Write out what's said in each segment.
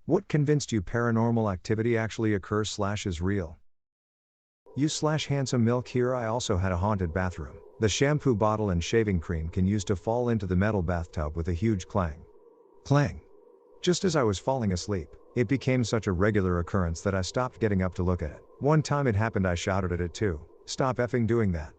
What convinced you paranormal activity actually occurs/is real? You/handsome milk here. I also had a haunted bathroom. The shampoo bottle and shaving cream can use to fall into the metal bathtub with a huge clang. Clang. Just as I was falling asleep, it became such a regular occurrence that I stopped getting up to look at it. One time it happened, I shouted at it too, "Stop effing doing that."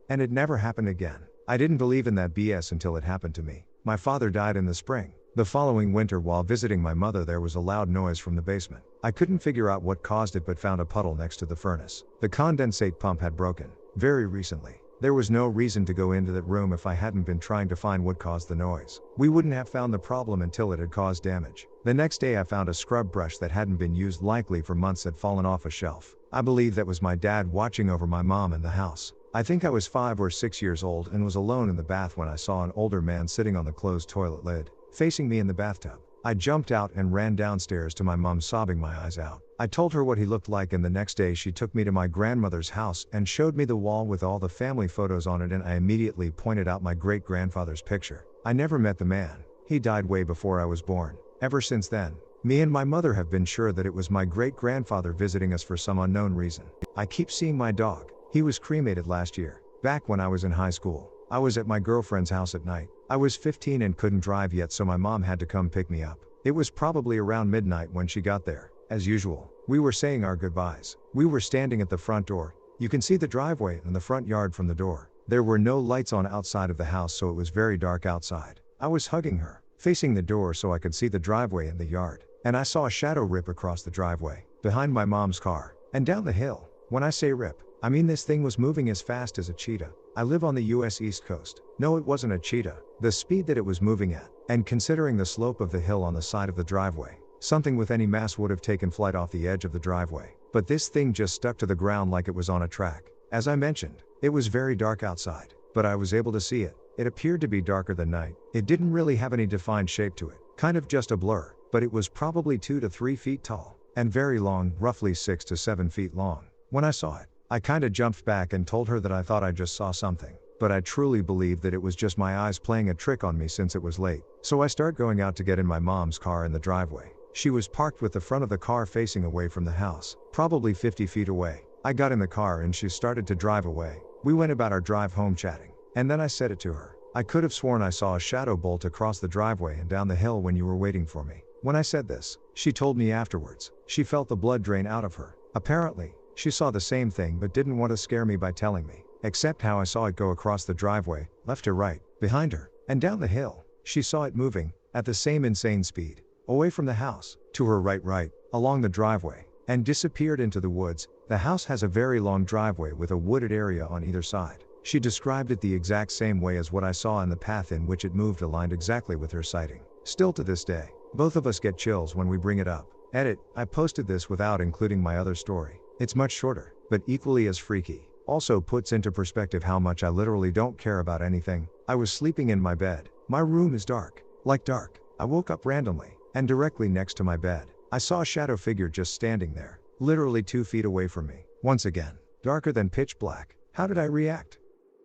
And it never happened again. I didn't believe in that BS until it happened to me. My father died in the spring. The following winter, while visiting my mother, there was a loud noise from the basement. I couldn't figure out what caused it but found a puddle next to the furnace. The condensate pump had broken. Very recently. There was no reason to go into that room if I hadn't been trying to find what caused the noise. We wouldn't have found the problem until it had caused damage. The next day I found a scrub brush that hadn't been used likely for months had fallen off a shelf. I believe that was my dad watching over my mom in the house. I think I was 5 or 6 years old and was alone in the bath when I saw an older man sitting on the closed toilet lid, facing me in the bathtub. I jumped out and ran downstairs to my mom, sobbing my eyes out. I told her what he looked like, and the next day she took me to my grandmother's house and showed me the wall with all the family photos on it, and I immediately pointed out my great-grandfather's picture. I never met the man. He died way before I was born. Ever since then, me and my mother have been sure that it was my great-grandfather visiting us for some unknown reason. I keep seeing my dog. He was cremated last year, back when I was in high school. I was at my girlfriend's house at night. I was 15 and couldn't drive yet, so my mom had to come pick me up. It was probably around midnight when she got there. As usual, we were saying our goodbyes. We were standing at the front door. You can see the driveway and the front yard from the door. There were no lights on outside of the house, so it was very dark outside. I was hugging her, facing the door so I could see the driveway and the yard, and I saw a shadow rip across the driveway, behind my mom's car, and down the hill. When I say rip, I mean this thing was moving as fast as a cheetah. I live on the US East Coast. No, it wasn't a cheetah. The speed that it was moving at, and considering the slope of the hill on the side of the driveway, something with any mass would have taken flight off the edge of the driveway. But this thing just stuck to the ground like it was on a track. As I mentioned, it was very dark outside, but I was able to see it. It appeared to be darker than night. It didn't really have any defined shape to it, kind of just a blur, but it was probably 2 to 3 feet tall, and very long, roughly 6 to 7 feet long. When I saw it, I kinda jumped back and told her that I thought I just saw something, but I truly believed that it was just my eyes playing a trick on me since it was late. So I start going out to get in my mom's car in the driveway. She was parked with the front of the car facing away from the house, probably 50 feet away. I got in the car and she started to drive away. We went about our drive home chatting, and then I said it to her. I could have sworn I saw a shadow bolt across the driveway and down the hill when you were waiting for me. When I said this, she told me afterwards, she felt the blood drain out of her. Apparently, she saw the same thing but didn't want to scare me by telling me, except how I saw it go across the driveway, left to right, behind her, and down the hill. She saw it moving, at the same insane speed, away from the house, to her right, along the driveway, and disappeared into the woods. The house has a very long driveway with a wooded area on either side. She described it the exact same way as what I saw, and the path in which it moved aligned exactly with her sighting. Still to this day, both of us get chills when we bring it up. Edit, I posted this without including my other story. It's much shorter, but equally as freaky. Also puts into perspective how much I literally don't care about anything. I was sleeping in my bed. My room is dark. Like dark. I woke up randomly, and directly next to my bed, I saw a shadow figure just standing there, literally 2 feet away from me. Once again, darker than pitch black. How did I react?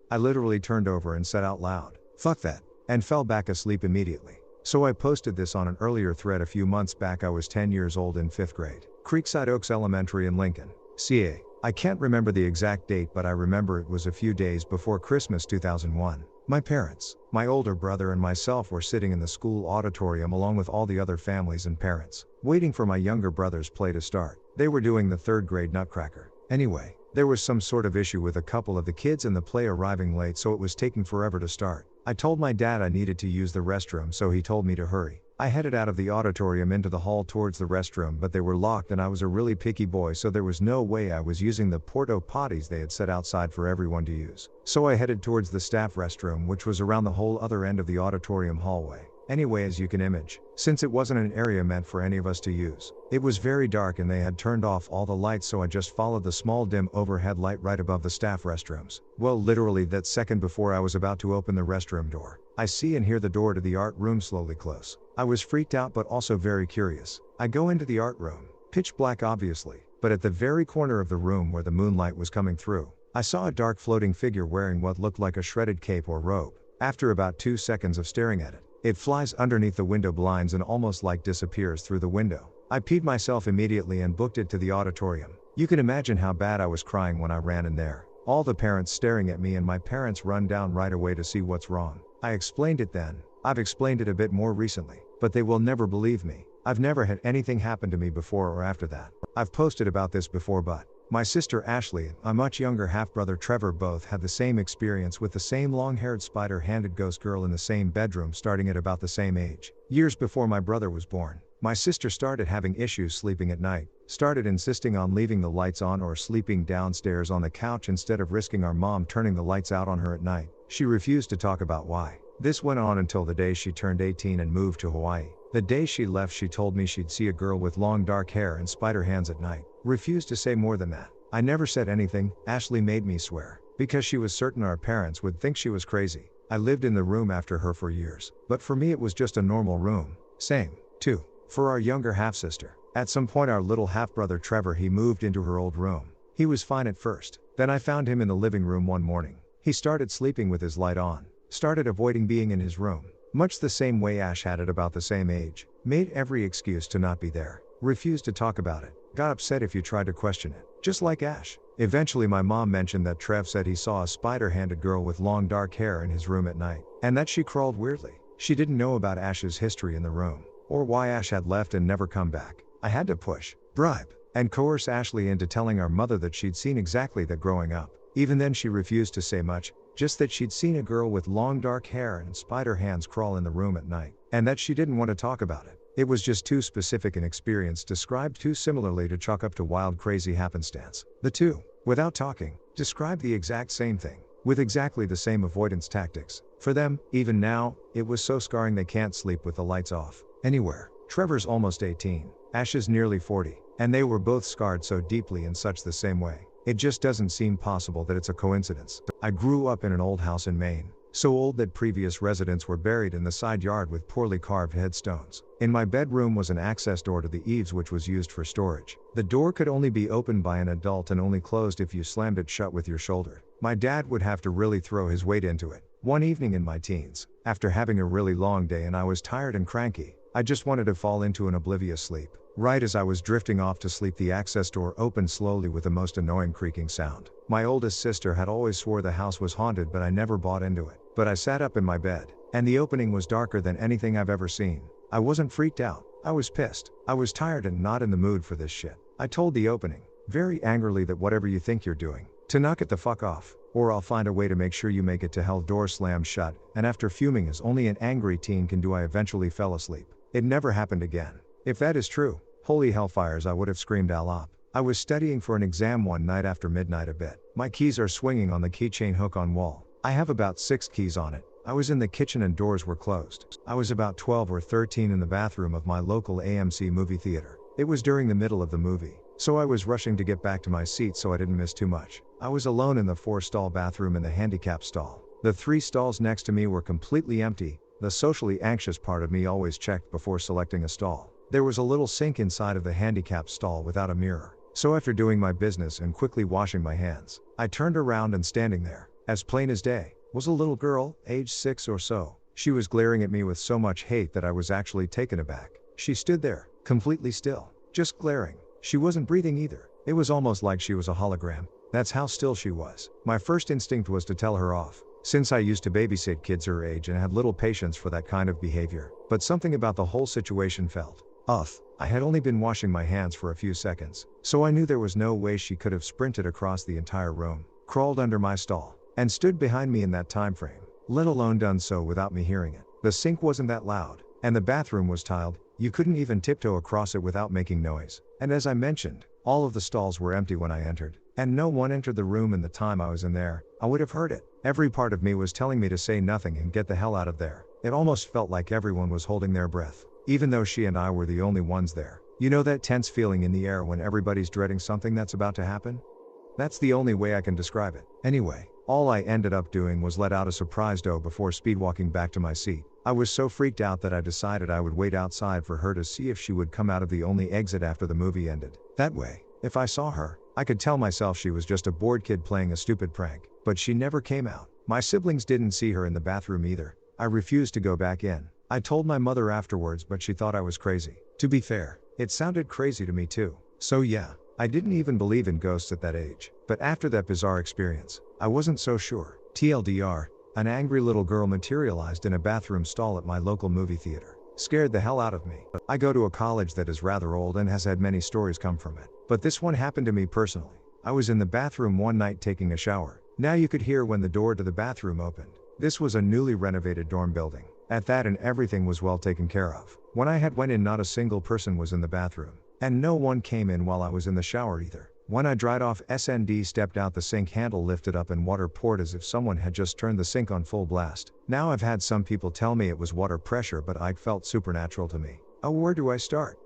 I literally turned over and said out loud, "Fuck that," and fell back asleep immediately. So I posted this on an earlier thread a few months back. I was 10 years old in 5th grade. Creekside Oaks Elementary in Lincoln, CA. I can't remember the exact date, but I remember it was a few days before Christmas 2001. My parents, my older brother and myself were sitting in the school auditorium along with all the other families and parents, waiting for my younger brother's play to start. They were doing the 3rd grade Nutcracker. Anyway, there was some sort of issue with a couple of the kids in the play arriving late, so it was taking forever to start. I told my dad I needed to use the restroom, so he told me to hurry. I headed out of the auditorium into the hall towards the restroom, but they were locked and I was a really picky boy, so there was no way I was using the porta potties they had set outside for everyone to use. So I headed towards the staff restroom, which was around the whole other end of the auditorium hallway. Anyway, as you can imagine, since it wasn't an area meant for any of us to use, it was very dark and they had turned off all the lights, so I just followed the small dim overhead light right above the staff restrooms. Well, literally that second before I was about to open the restroom door, I see and hear the door to the art room slowly close. I was freaked out but also very curious. I go into the art room, pitch black obviously, but at the very corner of the room where the moonlight was coming through, I saw a dark floating figure wearing what looked like a shredded cape or robe. After about 2 seconds of staring at it, it flies underneath the window blinds and almost like disappears through the window. I peed myself immediately and booked it to the auditorium. You can imagine how bad I was crying when I ran in there. All the parents staring at me and my parents run down right away to see what's wrong. I explained it then. I've explained it a bit more recently, but they will never believe me. I've never had anything happen to me before or after that. I've posted about this before, but my sister Ashley and my much younger half-brother Trevor both had the same experience with the same long-haired spider-handed ghost girl in the same bedroom starting at about the same age. Years before my brother was born, my sister started having issues sleeping at night, started insisting on leaving the lights on or sleeping downstairs on the couch instead of risking our mom turning the lights out on her at night. She refused to talk about why. This went on until the day she turned 18 and moved to Hawaii. The day she left, she told me she'd see a girl with long dark hair and spider hands at night. Refused to say more than that. I never said anything. Ashley made me swear, because she was certain our parents would think she was crazy. I lived in the room after her for years, but for me it was just a normal room. Same, too, for our younger half-sister. At some point our little half-brother Trevor, he moved into her old room. He was fine at first. Then I found him in the living room one morning. He started sleeping with his light on. Started avoiding being in his room. Much the same way Ash had at about the same age. Made every excuse to not be there. Refused to talk about it. Got upset if you tried to question it. Just like Ash. Eventually my mom mentioned that Trev said he saw a spider-handed girl with long dark hair in his room at night, and that she crawled weirdly. She didn't know about Ash's history in the room, or why Ash had left and never come back. I had to push, bribe, and coerce Ashley into telling our mother that she'd seen exactly that growing up. Even then she refused to say much, just that she'd seen a girl with long dark hair and spider hands crawl in the room at night, and that she didn't want to talk about it. It was just too specific an experience described too similarly to chalk up to wild crazy happenstance. The two, without talking, described the exact same thing, with exactly the same avoidance tactics. For them, even now, it was so scarring they can't sleep with the lights off. Anywhere. Trevor's almost 18, Ash is nearly 40, and they were both scarred so deeply in such the same way. It just doesn't seem possible that it's a coincidence. I grew up in an old house in Maine, so old that previous residents were buried in the side yard with poorly carved headstones. In my bedroom was an access door to the eaves which was used for storage. The door could only be opened by an adult and only closed if you slammed it shut with your shoulder. My dad would have to really throw his weight into it. One evening in my teens, after having a really long day and I was tired and cranky, I just wanted to fall into an oblivious sleep. Right as I was drifting off to sleep, the access door opened slowly with the most annoying creaking sound. My oldest sister had always swore the house was haunted, but I never bought into it. But I sat up in my bed, and the opening was darker than anything I've ever seen. I wasn't freaked out. I was pissed. I was tired and not in the mood for this shit. I told the opening, very angrily, that whatever you think you're doing, to knock it the fuck off, or I'll find a way to make sure you make it to hell. Door slammed shut, and after fuming as only an angry teen can do, I eventually fell asleep. It never happened again. If that is true, holy hellfires, I would have screamed alop. I was studying for an exam one night after midnight a bit. My keys are swinging on the keychain hook on wall. I have about 6 keys on it. I was in the kitchen and doors were closed. I was about 12 or 13 in the bathroom of my local AMC movie theater. It was during the middle of the movie, so I was rushing to get back to my seat so I didn't miss too much. I was alone in the 4-stall bathroom in the handicap stall. The 3 stalls next to me were completely empty. The socially anxious part of me always checked before selecting a stall. There was a little sink inside of the handicap stall without a mirror. So after doing my business and quickly washing my hands, I turned around, and standing there, as plain as day, was a little girl, age 6 or so. She was glaring at me with so much hate that I was actually taken aback. She stood there, completely still, just glaring. She wasn't breathing either. It was almost like she was a hologram. That's how still she was. My first instinct was to tell her off, since I used to babysit kids her age and had little patience for that kind of behavior. But something about the whole situation felt off. I had only been washing my hands for a few seconds, so I knew there was no way she could have sprinted across the entire room, crawled under my stall, and stood behind me in that time frame, let alone done so without me hearing it. The sink wasn't that loud, and the bathroom was tiled. You couldn't even tiptoe across it without making noise. And as I mentioned, all of the stalls were empty when I entered, and no one entered the room in the time I was in there. I would have heard it. Every part of me was telling me to say nothing and get the hell out of there. It almost felt like everyone was holding their breath, even though she and I were the only ones there. You know that tense feeling in the air when everybody's dreading something that's about to happen? That's the only way I can describe it. Anyway, all I ended up doing was let out a surprised "oh" before speedwalking back to my seat. I was so freaked out that I decided I would wait outside for her to see if she would come out of the only exit after the movie ended. That way, if I saw her, I could tell myself she was just a bored kid playing a stupid prank. But she never came out. My siblings didn't see her in the bathroom either. I refused to go back in. I told my mother afterwards, but she thought I was crazy. To be fair, It sounded crazy to me too. So yeah, I didn't even believe in ghosts at that age. But after that bizarre experience, I wasn't so sure. TLDR, an angry little girl materialized in a bathroom stall at my local movie theater. Scared the hell out of me. I go to a college that is rather old and has had many stories come from it. But this one happened to me personally. I was in the bathroom one night taking a shower. Now you could hear when the door to the bathroom opened. This was a newly renovated dorm building. At that, and everything was well taken care of. When I had went in, not a single person was in the bathroom. And no one came in while I was in the shower either. When I dried off, SND stepped out, the sink handle lifted up and water poured as if someone had just turned the sink on full blast. Now I've had some people tell me it was water pressure, but it felt supernatural to me. Oh, where do I start?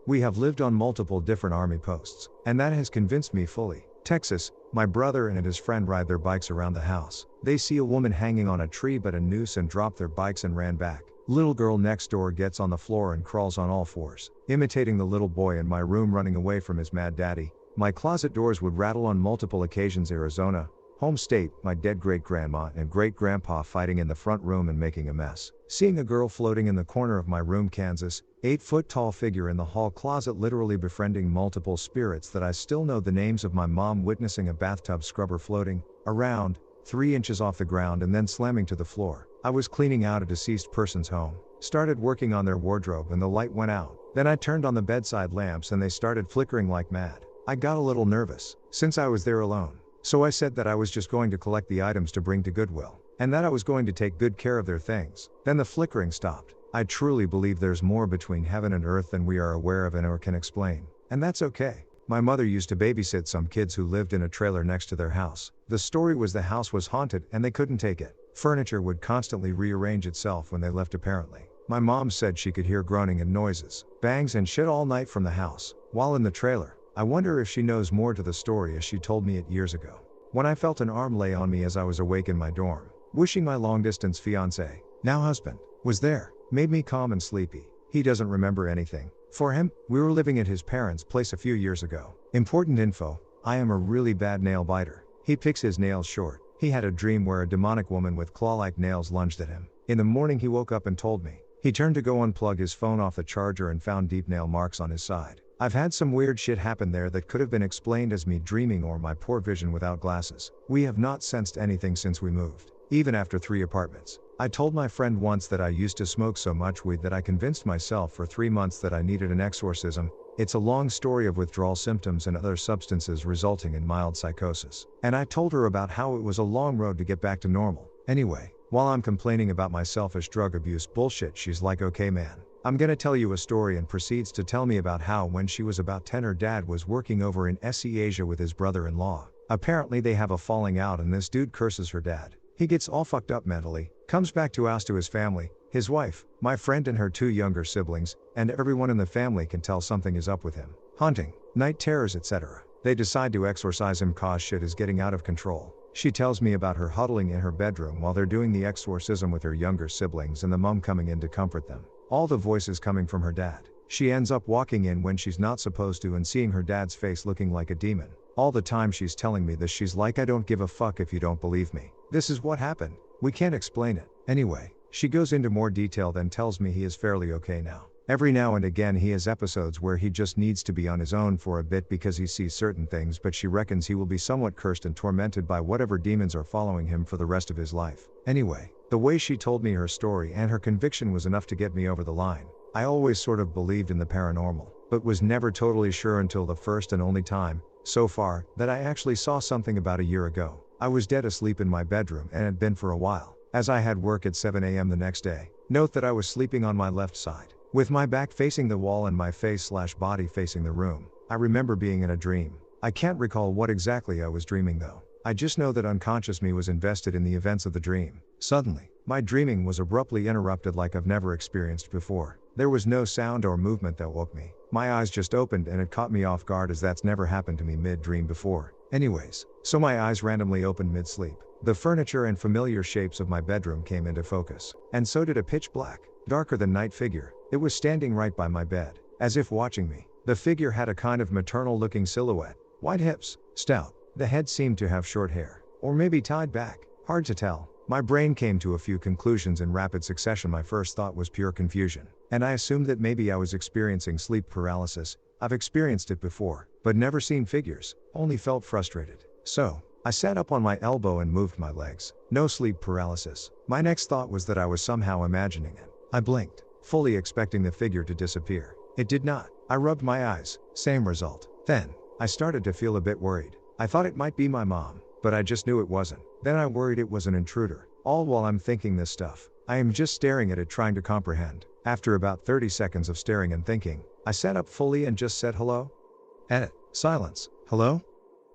We have lived on multiple different army posts, and that has convinced me fully. Texas, my brother and his friend ride their bikes around the house. They see a woman hanging on a tree but a noose and dropped their bikes and ran back. Little girl next door gets on the floor and crawls on all fours, imitating the little boy in my room running away from his mad daddy. My closet doors would rattle on multiple occasions. Arizona, home state, my dead great-grandma and great-grandpa fighting in the front room and making a mess. Seeing a girl floating in the corner of my room. Kansas, 8-foot-tall figure in the hall closet literally befriending multiple spirits that I still know the names of. My mom witnessing a bathtub scrubber floating around 3 inches off the ground and then slamming to the floor. I was cleaning out a deceased person's home, started working on their wardrobe and the light went out. Then I turned on the bedside lamps and they started flickering like mad. I got a little nervous, since I was there alone. So I said that I was just going to collect the items to bring to Goodwill, and that I was going to take good care of their things. Then the flickering stopped. I truly believe there's more between heaven and earth than we are aware of and or can explain. And that's okay. My mother used to babysit some kids who lived in a trailer next to their house. The story was the house was haunted and they couldn't take it. Furniture would constantly rearrange itself when they left apparently. My mom said she could hear groaning and noises, bangs and shit all night from the house, while in the trailer. I wonder if she knows more to the story as she told me it years ago. When I felt an arm lay on me as I was awake in my dorm, wishing my long-distance fiancé, now husband, was there, made me calm and sleepy. He doesn't remember anything. For him, we were living at his parents' place a few years ago. Important info, I am a really bad nail biter. He picks his nails short. He had a dream where a demonic woman with claw-like nails lunged at him. In the morning he woke up and told me. He turned to go unplug his phone off the charger and found deep nail marks on his side. I've had some weird shit happen there that could have been explained as me dreaming or my poor vision without glasses. We have not sensed anything since we moved, even after 3 apartments. I told my friend once that I used to smoke so much weed that I convinced myself for 3 months that I needed an exorcism. It's a long story of withdrawal symptoms and other substances resulting in mild psychosis. And I told her about how it was a long road to get back to normal. Anyway, while I'm complaining about my selfish drug abuse bullshit, she's like, okay man, I'm gonna tell you a story, and proceeds to tell me about how when she was about 10 her dad was working over in SE Asia with his brother-in-law. Apparently they have a falling out and this dude curses her dad. He gets all fucked up mentally, comes back to us to his family, his wife, my friend and her 2 younger siblings, and everyone in the family can tell something is up with him. Haunting, night terrors, etc. They decide to exorcise him cause shit is getting out of control. She tells me about her huddling in her bedroom while they're doing the exorcism with her younger siblings and the mom coming in to comfort them. All the voices coming from her dad. She ends up walking in when she's not supposed to and seeing her dad's face looking like a demon. All the time she's telling me this, she's like, I don't give a fuck if you don't believe me. This is what happened. We can't explain it. Anyway, she goes into more detail then tells me he is fairly okay now. Every now and again he has episodes where he just needs to be on his own for a bit because he sees certain things, but she reckons he will be somewhat cursed and tormented by whatever demons are following him for the rest of his life. Anyway, the way she told me her story and her conviction was enough to get me over the line. I always sort of believed in the paranormal, but was never totally sure until the first and only time, so far, that I actually saw something about a year ago. I was dead asleep in my bedroom and had been for a while, as I had work at 7 a.m. the next day. Note that I was sleeping on my left side, with my back facing the wall and my face/body facing the room. I remember being in a dream. I can't recall what exactly I was dreaming though. I just know that unconscious me was invested in the events of the dream. Suddenly, my dreaming was abruptly interrupted like I've never experienced before. There was no sound or movement that woke me. My eyes just opened and it caught me off guard as that's never happened to me mid-dream before. Anyways, so my eyes randomly opened mid-sleep. The furniture and familiar shapes of my bedroom came into focus. And so did a pitch black, darker than night figure. It was standing right by my bed, as if watching me. The figure had a kind of maternal-looking silhouette, wide hips, stout. The head seemed to have short hair, or maybe tied back, hard to tell. My brain came to a few conclusions in rapid succession. My first thought was pure confusion. and I assumed that maybe I was experiencing sleep paralysis. I've experienced it before, but never seen figures, only felt frustrated. So, I sat up on my elbow and moved my legs. No sleep paralysis. My next thought was that I was somehow imagining it. I blinked, fully expecting the figure to disappear. It did not. I rubbed my eyes, same result. Then, I started to feel a bit worried. I thought it might be my mom, but I just knew it wasn't. Then I worried it was an intruder. All while I'm thinking this stuff. I am just staring at it, trying to comprehend. After about 30 seconds of staring and thinking, I sat up fully and just said hello. Edit. Silence. Hello?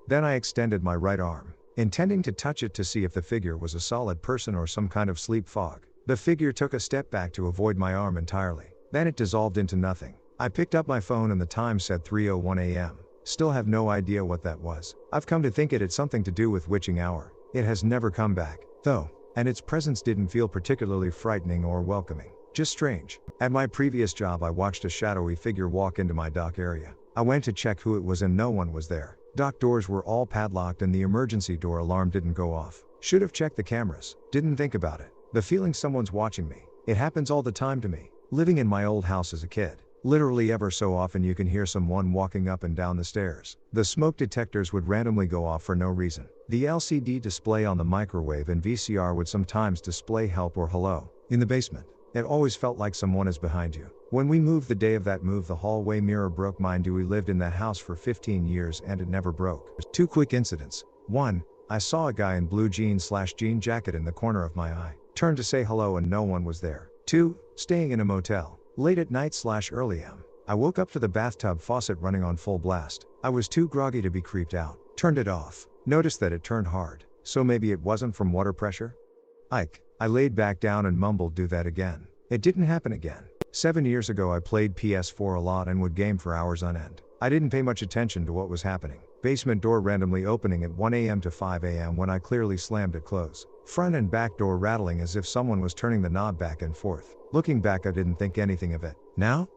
Then I extended my right arm, intending to touch it to see if the figure was a solid person or some kind of sleep fog. The figure took a step back to avoid my arm entirely. Then it dissolved into nothing. I picked up my phone and the time said 3:01 a.m. Still have no idea what that was. I've come to think it had something to do with witching hour. It has never come back, though, and its presence didn't feel particularly frightening or welcoming. Just strange. At my previous job I watched a shadowy figure walk into my dock area. I went to check who it was and no one was there. Dock doors were all padlocked and the emergency door alarm didn't go off. Should have checked the cameras. Didn't think about it. The feeling someone's watching me. It happens all the time to me. Living in my old house as a kid. Literally ever so often you can hear someone walking up and down the stairs. The smoke detectors would randomly go off for no reason. The LCD display on the microwave and VCR would sometimes display help or hello. In the basement. It always felt like someone is behind you. When we moved the day of that move, the hallway mirror broke. Mind you, we lived in that house for 15 years and it never broke. 2 quick incidents. 1. I saw a guy in blue jeans/jean jacket in the corner of my eye. Turned to say hello and no one was there. 2. Staying in a motel. Late at night/early am. I woke up to the bathtub faucet running on full blast. I was too groggy to be creeped out. Turned it off. Noticed that it turned hard. So maybe it wasn't from water pressure? Ike. I laid back down and mumbled, do that again. It didn't happen again. 7 years ago I played PS4 a lot and would game for hours on end. I didn't pay much attention to what was happening. Basement door randomly opening at 1 a.m. to 5 a.m. when I clearly slammed it close. Front and back door rattling as if someone was turning the knob back and forth. Looking back I didn't think anything of it. Now?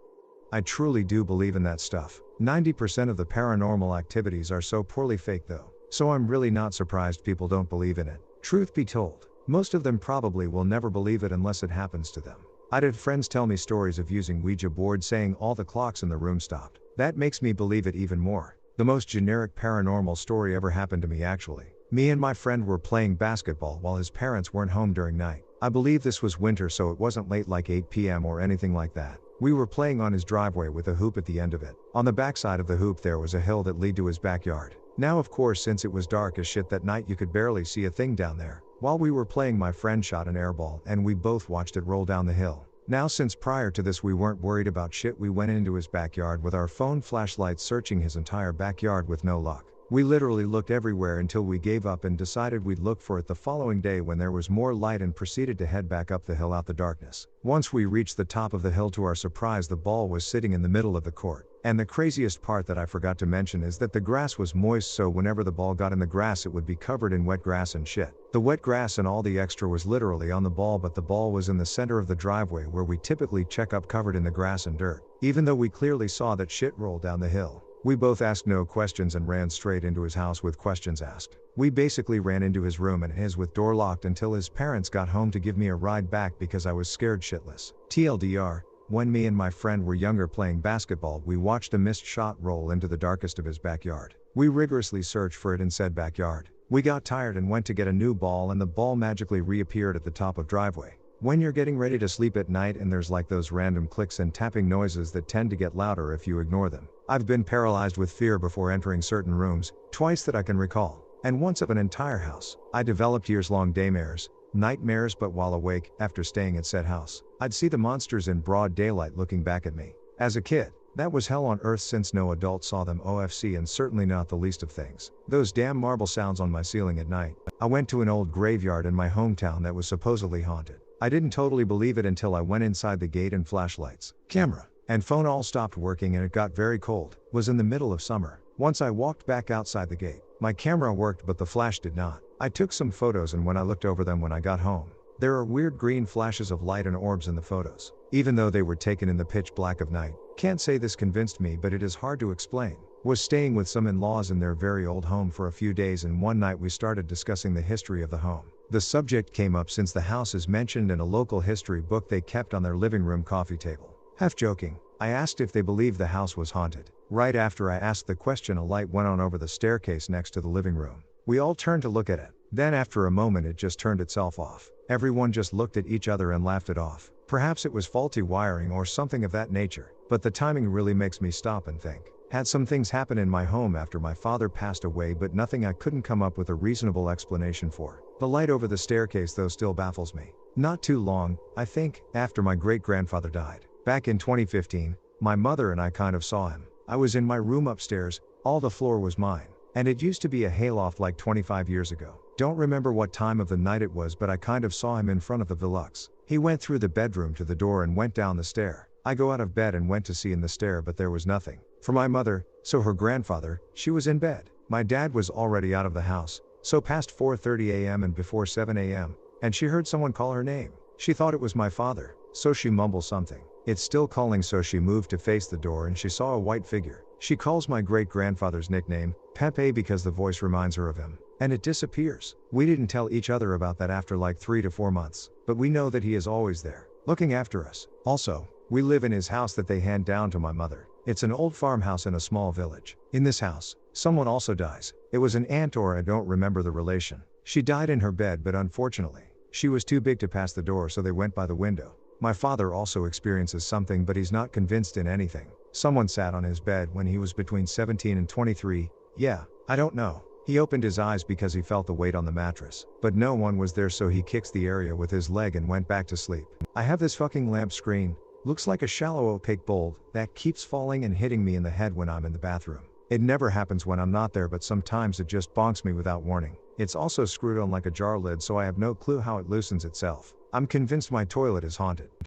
I truly do believe in that stuff. 90% of the paranormal activities are so poorly faked though. So I'm really not surprised people don't believe in it. Truth be told, most of them probably will never believe it unless it happens to them. I'd had friends tell me stories of using Ouija board saying all the clocks in the room stopped. That makes me believe it even more. The most generic paranormal story ever happened to me actually. Me and my friend were playing basketball while his parents weren't home during night. I believe this was winter so it wasn't late like 8 p.m. or anything like that. We were playing on his driveway with a hoop at the end of it. On the backside of the hoop there was a hill that led to his backyard. Now of course since it was dark as shit that night you could barely see a thing down there. While we were playing my friend shot an airball and we both watched it roll down the hill. Now since prior to this we weren't worried about shit we went into his backyard with our phone flashlights searching his entire backyard with no luck. We literally looked everywhere until we gave up and decided we'd look for it the following day when there was more light and proceeded to head back up the hill out the darkness. Once we reached the top of the hill to our surprise the ball was sitting in the middle of the court. And the craziest part that I forgot to mention is that the grass was moist so whenever the ball got in the grass it would be covered in wet grass and shit. The wet grass and all the extra was literally on the ball but the ball was in the center of the driveway where we typically check up covered in the grass and dirt. Even though we clearly saw that shit roll down the hill. We both asked no questions and ran straight into his house with questions asked. We basically ran into his room and his with door locked until his parents got home to give me a ride back because I was scared shitless. TLDR, when me and my friend were younger playing basketball we watched a missed shot roll into the darkest of his backyard. We rigorously searched for it in said backyard. We got tired and went to get a new ball and the ball magically reappeared at the top of driveway. When you're getting ready to sleep at night and there's like those random clicks and tapping noises that tend to get louder if you ignore them. I've been paralyzed with fear before entering certain rooms, twice that I can recall, and once of an entire house. I developed years-long nightmares but while awake, after staying at said house, I'd see the monsters in broad daylight looking back at me. As a kid, that was hell on earth since no adult saw them OFC and certainly not the least of things. Those damn marble sounds on my ceiling at night. I went to an old graveyard in my hometown that was supposedly haunted. I didn't totally believe it until I went inside the gate and flashlights, camera, and phone all stopped working and it got very cold. Was in the middle of summer. Once I walked back outside the gate, my camera worked but the flash did not. I took some photos and when I looked over them when I got home, there are weird green flashes of light and orbs in the photos, even though they were taken in the pitch black of night. Can't say this convinced me but it is hard to explain. Was staying with some in-laws in their very old home for a few days and one night we started discussing the history of the home. The subject came up since the house is mentioned in a local history book they kept on their living room coffee table. Half joking, I asked if they believed the house was haunted. Right after I asked the question, a light went on over the staircase next to the living room. We all turned to look at it. Then after a moment it just turned itself off. Everyone just looked at each other and laughed it off. Perhaps it was faulty wiring or something of that nature, but the timing really makes me stop and think. Had some things happen in my home after my father passed away, but nothing I couldn't come up with a reasonable explanation for. The light over the staircase though still baffles me. Not too long, I think, after my great-grandfather died. Back in 2015, my mother and I kind of saw him. I was in my room upstairs, all the floor was mine. And it used to be a hayloft like 25 years ago. Don't remember what time of the night it was, but I kind of saw him in front of the Velux. He went through the bedroom to the door and went down the stair. I go out of bed and went to see in the stair, but there was nothing. For my mother, so her grandfather, she was in bed. My dad was already out of the house, so past 4:30 a.m. and before 7 a.m., and she heard someone call her name. She thought it was my father, so she mumbled something. It's still calling, so she moved to face the door and she saw a white figure. She calls my great-grandfather's nickname, Pepe, because the voice reminds her of him, and it disappears. We didn't tell each other about that after like 3 to 4 months, but we know that he is always there, looking after us. Also, we live in his house that they hand down to my mother. It's an old farmhouse in a small village. In this house, someone also dies. It was an aunt, or I don't remember the relation. She died in her bed, but unfortunately, she was too big to pass the door, so they went by the window. My father also experiences something, but he's not convinced in anything. Someone sat on his bed when he was between 17 and 23. Yeah, I don't know. He opened his eyes because he felt the weight on the mattress, but no one was there, so he kicks the area with his leg and went back to sleep. I have this fucking lamp screen, looks like a shallow opaque bulb, that keeps falling and hitting me in the head when I'm in the bathroom. It never happens when I'm not there, but sometimes it just bonks me without warning. It's also screwed on like a jar lid, so I have no clue how it loosens itself. I'm convinced my toilet is haunted.